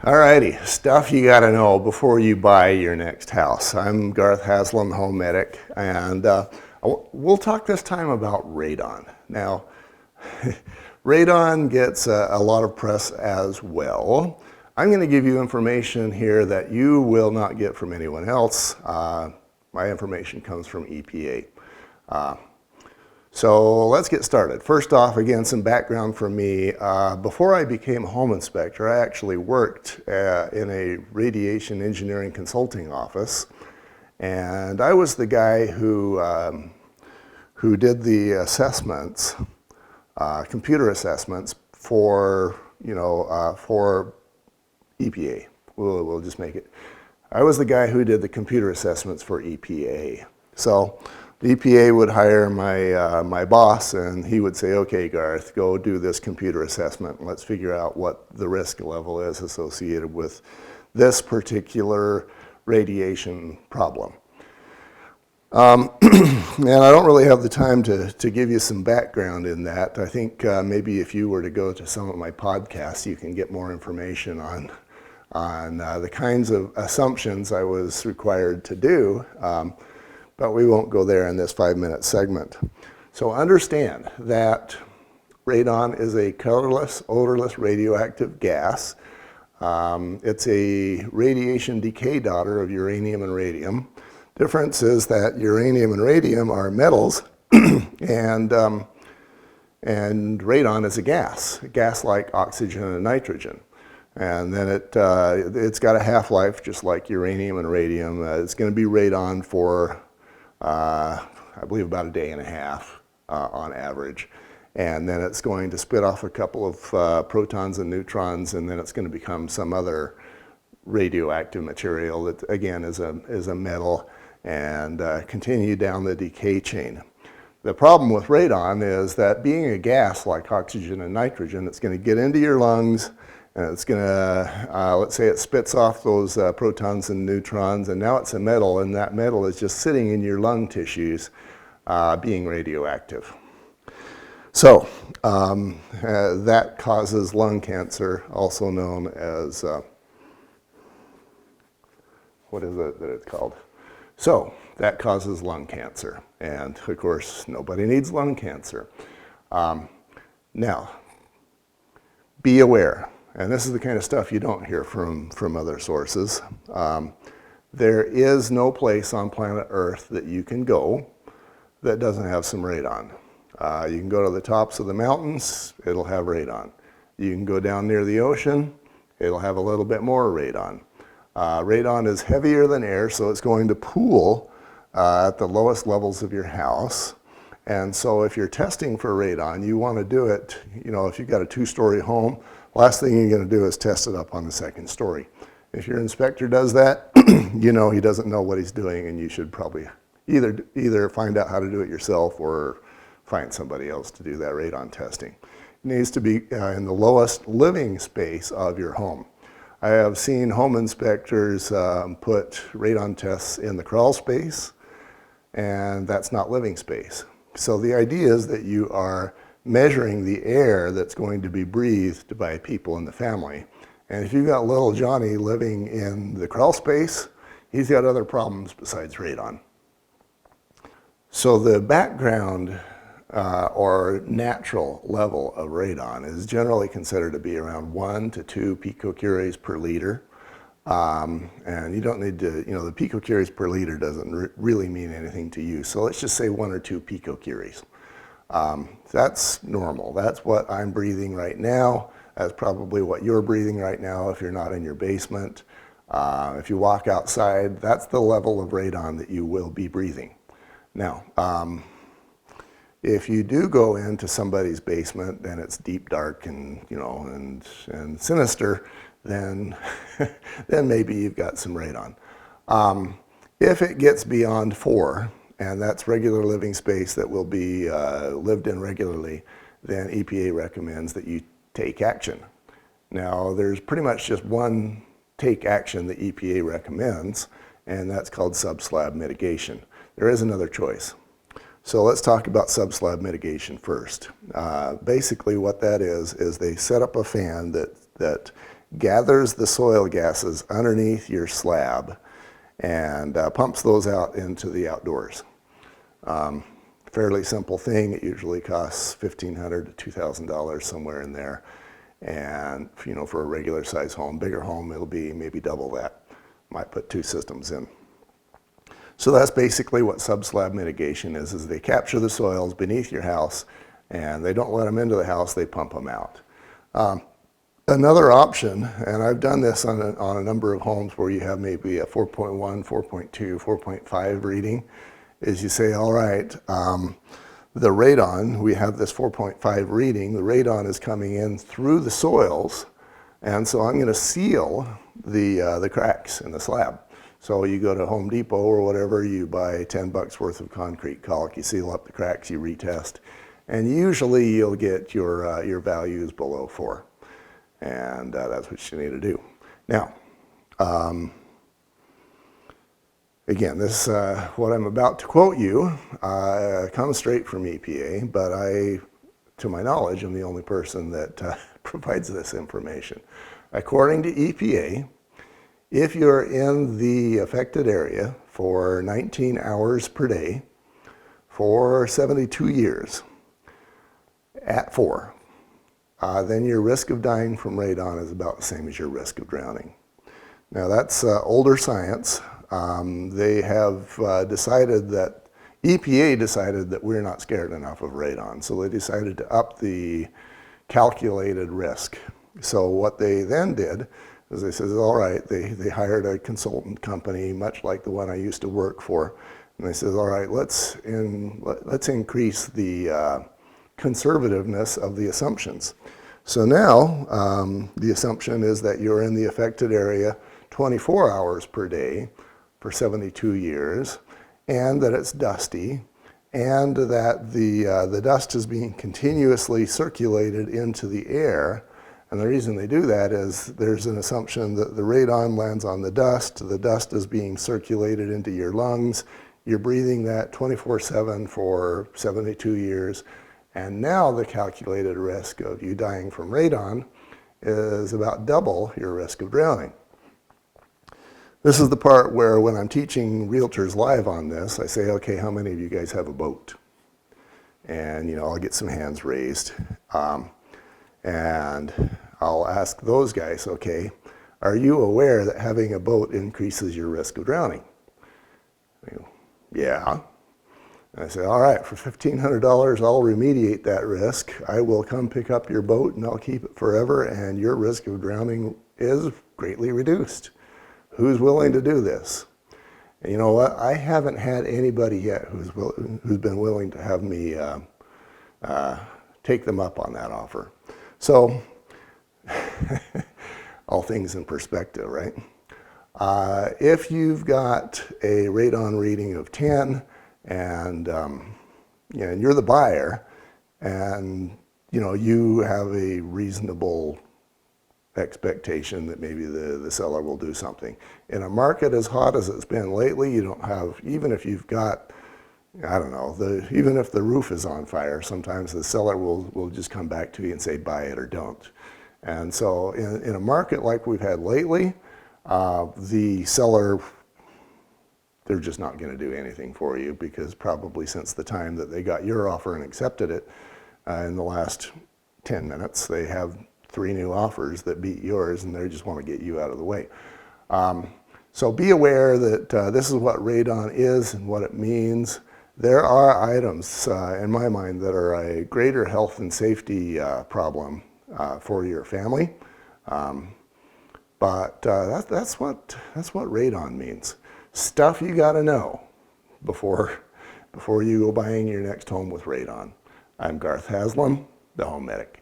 Alrighty, stuff you gotta know before you buy your next house. I'm Garth Haslam, home medic, and we'll talk this time about radon. Now, radon gets a lot of press as well. I'm gonna give you information here that you will not get from anyone else. My information comes from EPA. So let's get started. First off, again, some background from me. Before I became a home inspector, I actually worked in a radiation engineering consulting office. And I was the guy who did the assessments, computer assessments for, for EPA. We'll just make it. I was the guy who did the computer assessments for EPA. So the EPA would hire my boss, and he would say, okay, Garth, go do this computer assessment, and let's figure out what the risk level is associated with this particular radiation problem. And I don't really have the time to give you some background in that. I think maybe if you were to go to some of my podcasts, you can get more information on the kinds of assumptions I was required to do. But we won't go there in this 5-minute segment. So understand that radon is a colorless, odorless radioactive gas. It's a radiation decay daughter of uranium and radium. Difference is that uranium and radium are metals, and radon is a gas like oxygen and nitrogen. And then it's got a half-life just like uranium and radium. It's going to be radon for I believe about a day and a half on average. And then it's going to spit off a couple of protons and neutrons, and then it's going to become some other radioactive material that, again, is a metal, and continue down the decay chain. The problem with radon is that being a gas like oxygen and nitrogen, it's going to get into your lungs, and it's going to, let's say it spits off those protons and neutrons, and now it's a metal, and that metal is just sitting in your lung tissues being radioactive. So that causes lung cancer, also known as, what is it that it's called? So that causes lung cancer, and of course nobody needs lung cancer. Now, be aware. And this is the kind of stuff you don't hear from other sources. There is no place on planet Earth that you can go that doesn't have some radon. You can go to the tops of the mountains, it'll have radon. You can go down near the ocean, it'll have a little bit more radon. Radon is heavier than air, so it's going to pool at the lowest levels of your house. And so if you're testing for radon, you want to do it, if you've got a 2-story home, last thing you're going to do is test it up on the 2nd story. If your inspector does that, he doesn't know what he's doing, and you should probably either find out how to do it yourself or find somebody else to do that radon testing. It needs to be in the lowest living space of your home. I have seen home inspectors put radon tests in the crawl space, and that's not living space. So the idea is that you are measuring the air that's going to be breathed by people in the family. And if you've got little Johnny living in the crawl space, he's got other problems besides radon. So the background or natural level of radon is generally considered to be around 1 to 2 picocuries per liter. And you don't need to, the picocuries per liter doesn't really mean anything to you. So let's just say 1 or 2 picocuries. That's normal. That's what I'm breathing right now. That's probably what you're breathing right now if you're not in your basement. If you walk outside, that's the level of radon that you will be breathing. Now, if you do go into somebody's basement and it's deep, dark, and and sinister, then then maybe you've got some radon. If it gets beyond 4, and that's regular living space that will be lived in regularly, then EPA recommends that you take action. Now, there's pretty much just one take action that EPA recommends, and that's called subslab mitigation. There is another choice. So let's talk about subslab mitigation first. Basically what that is they set up a fan that gathers the soil gases underneath your slab and pumps those out into the outdoors. Fairly simple thing. It usually costs $1,500 to $2,000, somewhere in there. And for a regular size home, bigger home, it'll be maybe double that. Might put 2 systems in. So that's basically what subslab mitigation is they capture the soils beneath your house and they don't let them into the house, they pump them out. Another option, and I've done this on a number of homes where you have maybe a 4.1, 4.2, 4.5 reading, is you say, all right, the radon, we have this 4.5 reading, the radon is coming in through the soils, and so I'm going to seal the cracks in the slab. So you go to Home Depot or whatever, you buy 10 bucks worth of concrete caulk, you seal up the cracks, you retest, and usually you'll get your values below 4. And that's what you need to do. Now, again, this what I'm about to quote you comes straight from EPA, but to my knowledge, I'm the only person that provides this information. According to EPA, if you're in the affected area for 19 hours per day for 72 years at 4, then your risk of dying from radon is about the same as your risk of drowning. Now that's older science. They have decided that, EPA decided that we're not scared enough of radon, so they decided to up the calculated risk. So what they then did is they said, all right, they hired a consultant company, much like the one I used to work for, and they said, all right, let's increase the conservativeness of the assumptions. So now the assumption is that you're in the affected area 24 hours per day for 72 years, and that it's dusty, and that the dust is being continuously circulated into the air. And the reason they do that is there's an assumption that the radon lands on the dust is being circulated into your lungs, you're breathing that 24/7 for 72 years, and now the calculated risk of you dying from radon is about double your risk of drowning. This is the part where when I'm teaching realtors live on this, I say, okay, how many of you guys have a boat? And I'll get some hands raised. And I'll ask those guys, okay, are you aware that having a boat increases your risk of drowning? They go, yeah. And I say, all right, for $1,500, I'll remediate that risk. I will come pick up your boat and I'll keep it forever, and your risk of drowning is greatly reduced. Who's willing to do this? And you know what? I haven't had anybody yet who's been willing to have me take them up on that offer. So, all things in perspective, right? If you've got a radon reading of 10, and and you're the buyer, and you have a reasonable expectation that maybe the seller will do something. In a market as hot as it's been lately, you don't have, even if you've got, I don't know, even if the roof is on fire, sometimes the seller will just come back to you and say buy it or don't. And so in a market like we've had lately, the seller, they're just not going to do anything for you, because probably since the time that they got your offer and accepted it, in the last 10 minutes, they have 3 new offers that beat yours, and they just want to get you out of the way. So be aware that this is what radon is and what it means. There are items, in my mind, that are a greater health and safety problem for your family, but that's what radon means. Stuff you got to know before you go buying your next home with radon. I'm Garth Haslam, the Home Medic.